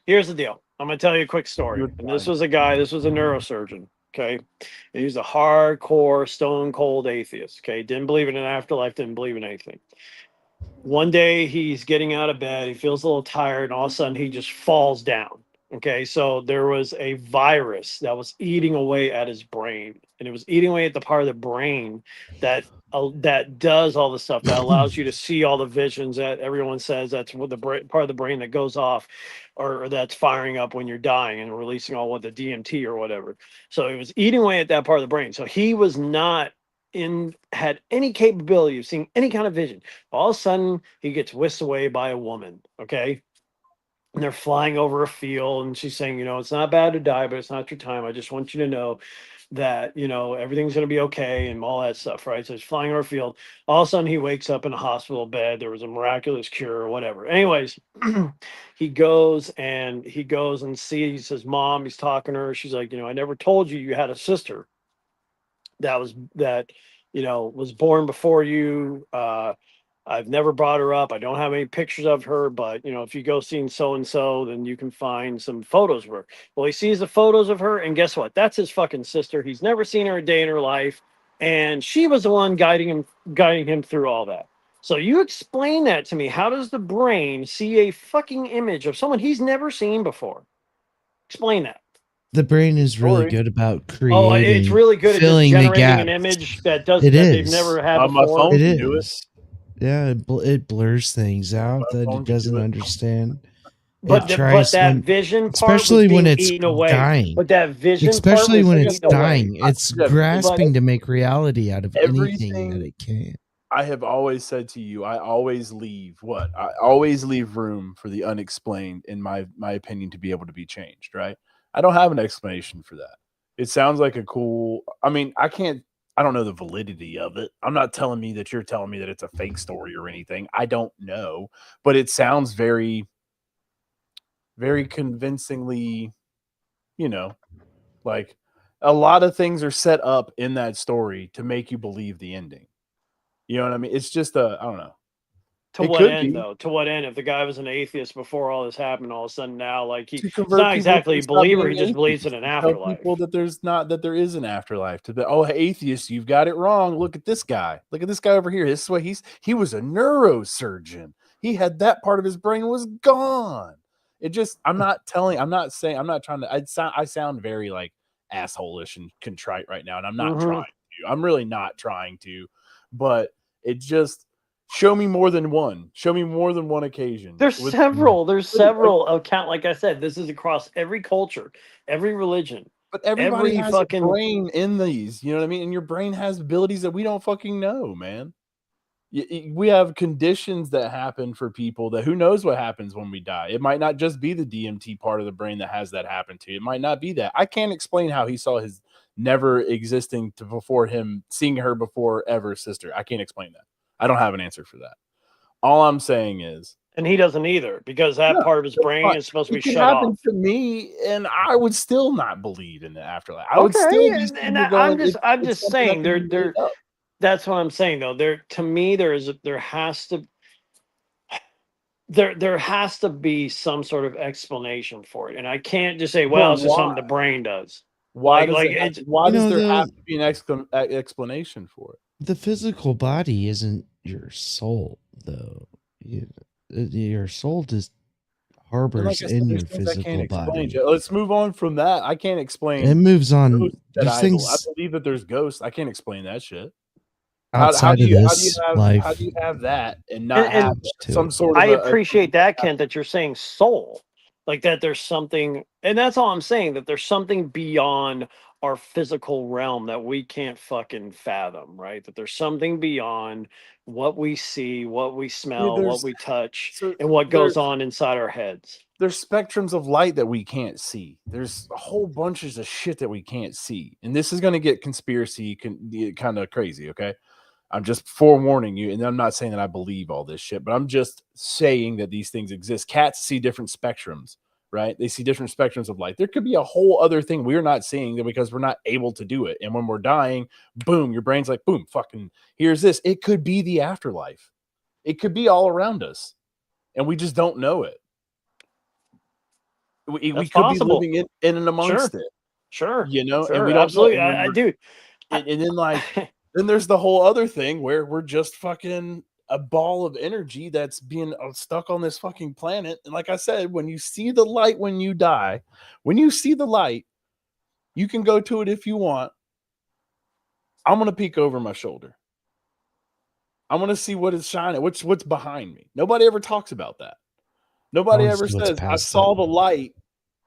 Here's the deal. I'm going to tell you a quick story. And this was a neurosurgeon. Okay. And he was a hardcore, stone cold atheist. Okay. Didn't believe in an afterlife, didn't believe in anything. One day he's getting out of bed. He feels a little tired, and all of a sudden he just falls down. Okay. So there was a virus that was eating away at his brain, and it was eating away at the part of the brain that does all the stuff that allows you to see all the visions that everyone says that's what the part of the brain that goes off or that's firing up when you're dying and releasing all the DMT or whatever. So it was eating away at that part of the brain. So he was not had any capability of seeing any kind of vision. All of a sudden he gets whisked away by a woman. Okay. And they're flying over a field, and she's saying, it's not bad to die, but it's not your time. I just want you to know that, everything's going to be okay and all that stuff, right? So he's flying over a field. All of a sudden he wakes up in a hospital bed. There was a miraculous cure or whatever. Anyways, he goes and sees his mom. He's talking to her. She's like, I never told you you had a sister that was born before you. I've never brought her up. I don't have any pictures of her, but if you go seeing so-and-so, then you can find some photos of her. Well, he sees the photos of her, and guess what? That's his fucking sister. He's never seen her a day in her life. And she was the one guiding him through all that. So you explain that to me. How does the brain see a fucking image of someone he's never seen before? Explain that. The brain is really good about creating. Oh, it's really good at just generating an image that they've never had before. My phone it do is. Yeah, it blurs things out that it doesn't understand. But that vision part, especially when it's dying. But that vision, especially when it's dying, it's grasping to make reality out of anything that it can. I have always said to you, I always leave room for the unexplained, in my opinion, to be able to be changed. Right? I don't have an explanation for that. It sounds like a cool. I mean, I don't know the validity of it. I'm not telling me that you're telling me that it's a fake story or anything. I don't know, but it sounds very, very convincingly, like a lot of things are set up in that story to make you believe the ending. You know what I mean? It's just I don't know. To what end, though? To what end? If the guy was an atheist before all this happened, all of a sudden now, like he's not exactly a believer, he just believes in an afterlife. Tell people that there is an afterlife. Atheist, you've got it wrong. Look at this guy. Look at this guy over here. This is what he was a neurosurgeon. He had that part of his brain was gone. It just I sound very like asshole-ish and contrite right now, and I'm not trying to. I'm really not trying to, but it just. Show me more than one. Show me more than one occasion. There's several account. Like I said, this is across every culture, every religion. But everybody has a brain in these. You know what I mean? And your brain has abilities that we don't fucking know, man. We have conditions that happen for people that who knows what happens when we die. It might not just be the DMT part of the brain that has that happen to. It might not be that. I can't explain how he saw his never existing to before him seeing her before ever sister. I can't explain that. I don't have an answer for that. All I'm saying is And he doesn't either, because that part of his brain is supposed to be It could shut happen off. to me, and I would still not believe in the afterlife. I would still be and sitting there I'm going, just something that saying can be made up. that's what I'm saying though. To me there has to be some sort of explanation for it. And I can't just say, well, But it's just something why? the brain does. Why Like does it's why does there though, have to be an explanation for it? the physical body isn't your soul, though. Your soul just And harbors like I said, in there's your things I can't physical explain. body. Let's move on from that. I can't explain It moves on. ghosts that There's I things believe that there's ghosts. I can't explain that shit. outside of this How life. do you have that and not and have some sort I of appreciate that, Kent, that you're saying soul. Like that there's something, and that's all I'm saying, that there's something beyond our physical realm that we can't fucking fathom, right? That there's something beyond what we see, what we smell, what we touch, and what goes on inside our heads. There's spectrums of light that we can't see. There's a whole bunches of shit that we can't see. And this is going to get conspiracy kind of crazy, okay? I'm just forewarning you, and I'm not saying that I believe all this shit, but I'm just saying that these things exist. Cats see different spectrums, right? They see different spectrums of light. There could be a whole other thing we're not seeing because we're not able to do it. And when we're dying, boom, your brain's like, boom, fucking, here's this. It could be the afterlife. It could be all around us, and we just don't know it. We could possible. be living in and amongst it. Sure. You know, sure, and we don't absolutely. know. I do. And then then there's the whole other thing where we're just fucking a ball of energy that's being stuck on this fucking planet. And like I said, when you see the light when you die, when you see the light, you can go to it if you want. I'm gonna peek over my shoulder. I'm gonna see what is shining, what's behind me. Nobody ever talks about that. Nobody ever says, I saw the light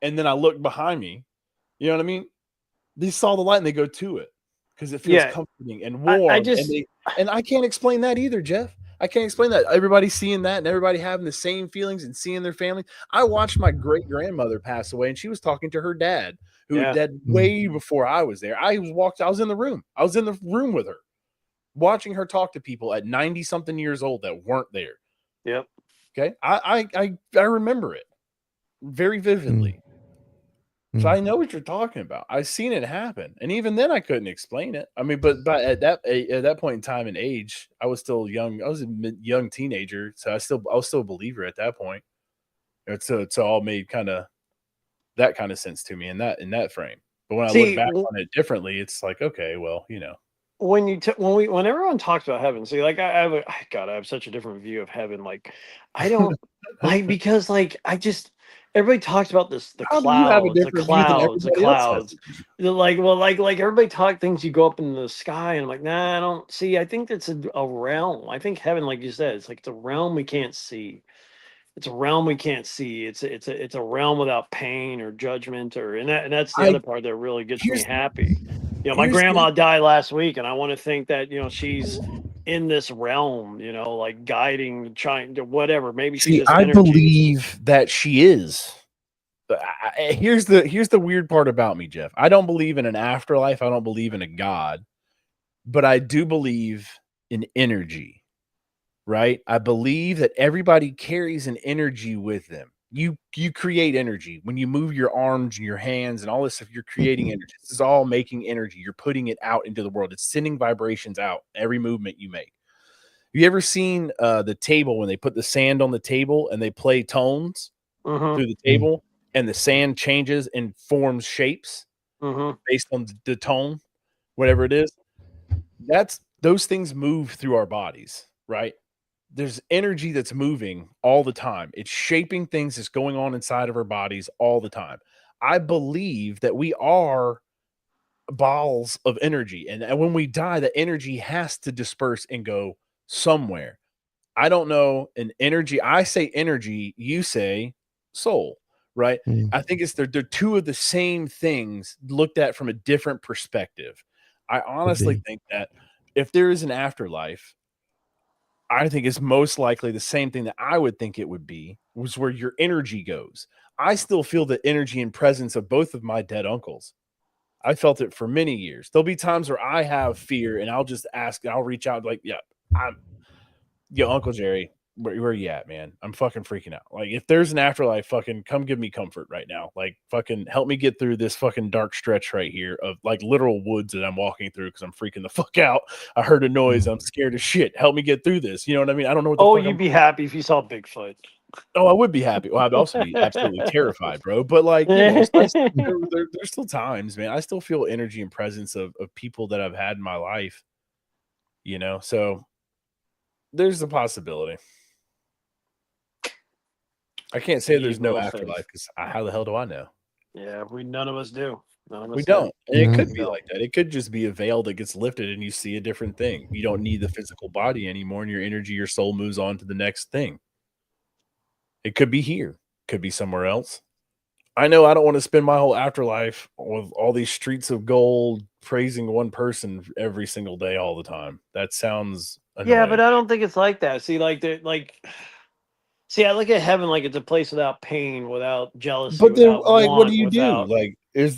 and then I looked behind me. You know what I mean? They saw the light and they go to it because it feels comforting and warm. And I can't explain that either, Jeff. I can't explain that. Everybody's seeing that and everybody having the same feelings and seeing their family. I watched my great grandmother pass away and she was talking to her dad, who was dead way before I was there. I was in the room. I was in the room with her, watching her talk to people at 90 something years old that weren't there. Yep. Okay. I remember it very vividly. So I know what you're talking about. I've seen it happen, and even then, I couldn't explain it. I mean, but at that point in time and age, I was still young. I was a young teenager, so I was still a believer at that point. It's all made kind of that kind of sense to me in that frame. But when I look back on it differently, it's like, okay, well, you know. When everyone talks about heaven, see, like I have such a different view of heaven. Like I don't like, because like everybody talks about the clouds. Like everybody thinks you go up in the sky, and I'm like, nah, I don't see. I think that's a realm. I think heaven, like you said, it's like the realm we can't see. It's a realm we can't see. It's a realm without pain or judgment, and that's the other part that really gets me happy. You know, my grandma died last week, and I want to think that, you know, she's in this realm, you know, like guiding, trying to whatever. Maybe she's just energy. I believe that she is. Here's the weird part about me, Jeff. I don't believe in an afterlife. I don't believe in a God, but I do believe in energy. Right? I believe that everybody carries an energy with them. You create energy when you move your arms and your hands and all this stuff. You're creating energy. This is all making energy. You're putting it out into the world. It's sending vibrations out every movement you make. Have you ever seen the table when they put the sand on the table and they play tones through the table and the sand changes and forms shapes based on the tone, whatever it is? Those things move through our bodies, right? There's energy that's moving all the time. It's shaping things that's going on inside of our bodies all the time. I believe that we are balls of energy. And when we die, the energy has to disperse and go somewhere. I don't know an energy. I say energy, you say soul, right? I think they're two of the same things looked at from a different perspective. I honestly think that if there is an afterlife, I think it's most likely the same thing that I would think it would be, was where your energy goes. I still feel the energy and presence of both of my dead uncles. I felt it for many years. There'll be times where I have fear and I'll just ask, I'll reach out like, yeah, Uncle Jerry, where you at, man? I'm fucking freaking out. Like, if there's an afterlife, fucking come give me comfort right now. Like, fucking help me get through this fucking dark stretch right here of like literal woods that I'm walking through because I'm freaking the fuck out. I heard a noise. I'm scared as shit. Help me get through this. You know what I mean? I don't know what the fuck you'd be happy if you saw Bigfoot. Oh, I would be happy. Well, I'd also be absolutely terrified, bro. But like, you know, there's still times, man. I still feel energy and presence of people that I've had in my life, you know, so there's a possibility. I can't say there's no afterlife because how the hell do I know? Yeah, none of us do. We don't. And it could be like that. It could just be a veil that gets lifted and you see a different thing. You don't need the physical body anymore, and your energy, your soul moves on to the next thing. It could be here, could be somewhere else. I know I don't want to spend my whole afterlife with all these streets of gold praising one person every single day all the time. That sounds annoying. Yeah, but I don't think it's like that. See, I look at heaven like it's a place without pain, without jealousy. But then, like, what want, do you do? Like, are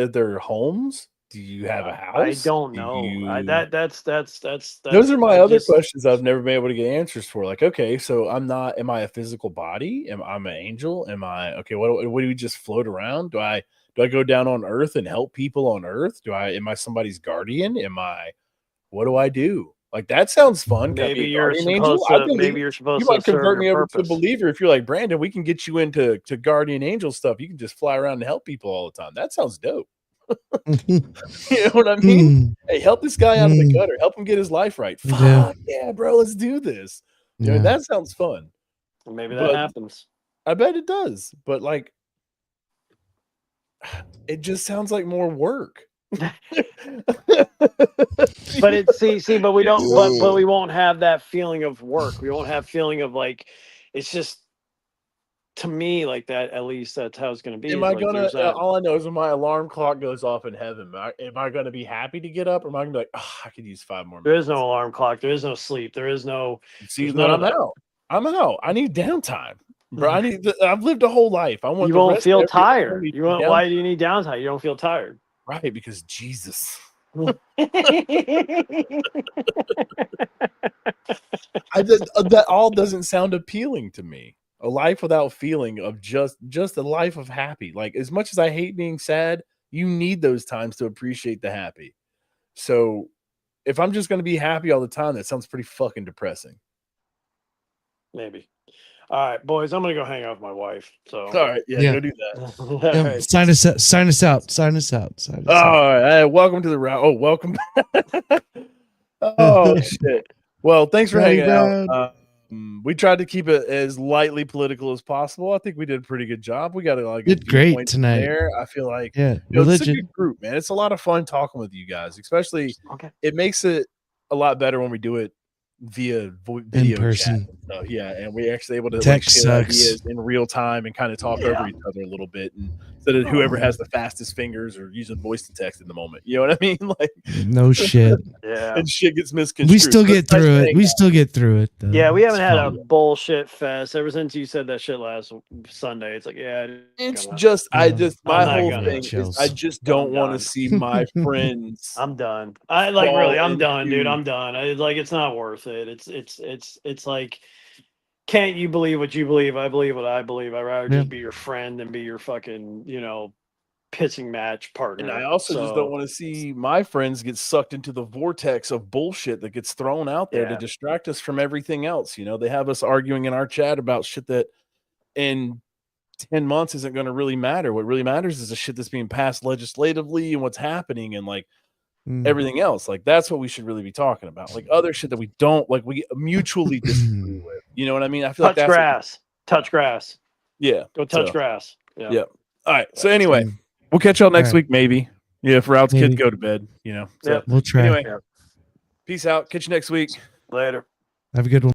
there homes? Do you have a house? I don't know. That's those are my other questions I've never been able to get answers for. Like, okay, so am I a physical body? Am I an angel? Am I okay? What do we just float around? Do I go down on Earth and help people on Earth? Am I somebody's guardian? What do I do? Like, that sounds fun. Maybe you're supposed to. You might convert me over to a believer if you're like, Brandon, we can get you into guardian angel stuff. You can just fly around and help people all the time. That sounds dope. You know what I mean? Hey, help this guy out of the gutter. Help him get his life right. Fuck yeah, bro. Let's do this. You know, that sounds fun. Maybe that happens. I bet it does. But like, it just sounds like more work. But but we don't. But we won't have that feeling of work. We won't have feeling of like. It's just. To me, like that, at least that's how it's going to be. Am I gonna? All I know is when my alarm clock goes off in heaven, am I going to be happy to get up, or am I going to be like, oh, I could use 5 more minutes? There is no alarm clock. There is no sleep. There is no. See, then I'm out. I'm out. I need downtime, bro. I've lived a whole life. I want. You won't feel tired. Why do you need downtime? You don't feel tired, right? Because Jesus. That all doesn't sound appealing to me. A life without feeling of just a life of happy. Like, as much as I hate being sad, you need those times to appreciate the happy. So if I'm just going to be happy all the time, that sounds pretty fucking depressing. Maybe. All right, boys, I'm going to go hang out with my wife. So all right. Yeah. Go do that. Right. Sign us out. All right. Welcome to the route. Oh, welcome. Oh, shit. Well, thanks for hanging out. We tried to keep it as lightly political as possible. I think we did a pretty good job. We got did great tonight. There, I feel like it's a good group, man. It's a lot of fun talking with you guys, especially. It makes it a lot better when we do it via video in person. So, yeah, and we're actually able to text share ideas in real time and kind of talk over each other a little bit, and instead of whoever has the fastest fingers or using voice to text in the moment. You know what I mean? Like, no shit. Yeah, and shit gets misconstrued. We still get through it. Though. Yeah, we haven't had a bullshit fest ever since you said that shit last Sunday. It's like, it's just my whole thing is I just don't want to see my friends. I'm done. I'm done, dude. I'm done. It's not worth it. It's like, can't you believe what you believe? I believe what I believe. I'd rather just be your friend than be your fucking, pitching match partner. And I also just don't want to see my friends get sucked into the vortex of bullshit that gets thrown out there to distract us from everything else. They have us arguing in our chat about shit that in 10 months isn't going to really matter. What really matters is the shit that's being passed legislatively and what's happening and like everything else. Like, that's what we should really be talking about. Like, other shit that we don't like, we mutually disagree with. You know what I mean? I feel touch grass. Touch grass. Yeah. Go touch grass. Yeah. All right. So anyway, we'll catch y'all next week, maybe. Yeah, if Rowd's kid go to bed, So we'll try. Anyway, peace out. Catch you next week. Later. Have a good one.